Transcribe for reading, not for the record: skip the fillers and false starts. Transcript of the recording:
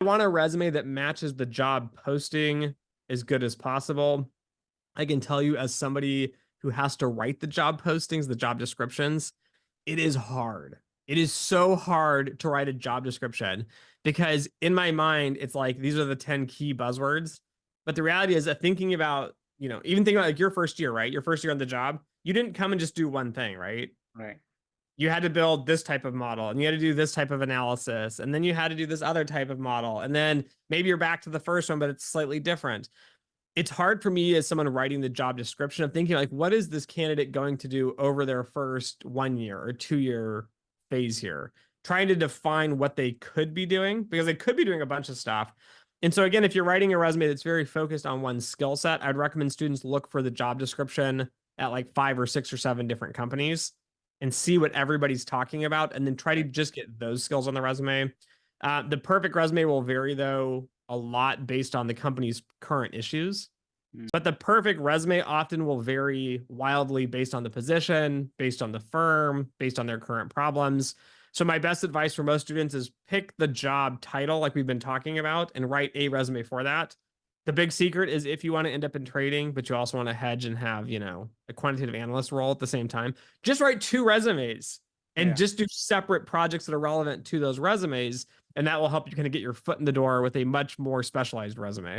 want a resume that matches the job posting as good as possible. I can tell you, as somebody who has to write the job postings, the job descriptions, it is hard. It is so hard to write a job description because in my mind, it's like these are the 10 key buzzwords. But the reality is that thinking about, even thinking about like your first year, right? Your first year on the job, you didn't come and just do one thing, right? Right. You had to build this type of model and you had to do this type of analysis. And then you had to do this other type of model. And then maybe you're back to the first one, but it's slightly different. It's hard for me as someone writing the job description of thinking like, what is this candidate going to do over their first 1 year or 2 year phase here? Trying to define what they could be doing because they could be doing a bunch of stuff. And so again, if you're writing a resume that's very focused on one skill set, I'd recommend students look for the job description at like 5 or 6 or 7 different companies and see what everybody's talking about, and then try to Right. just get those skills on the resume. The perfect resume will vary though a lot based on the company's current issues. Mm. But the perfect resume often will vary wildly based on the position, based on the firm, based on their current problems. So my best advice for most students is pick the job title like we've been talking about and write a resume for that. The big secret is if you want to end up in trading, but you also want to hedge and have, a quantitative analyst role at the same time, just write 2 resumes and Yeah. just do separate projects that are relevant to those resumes. And that will help you kind of get your foot in the door with a much more specialized resume.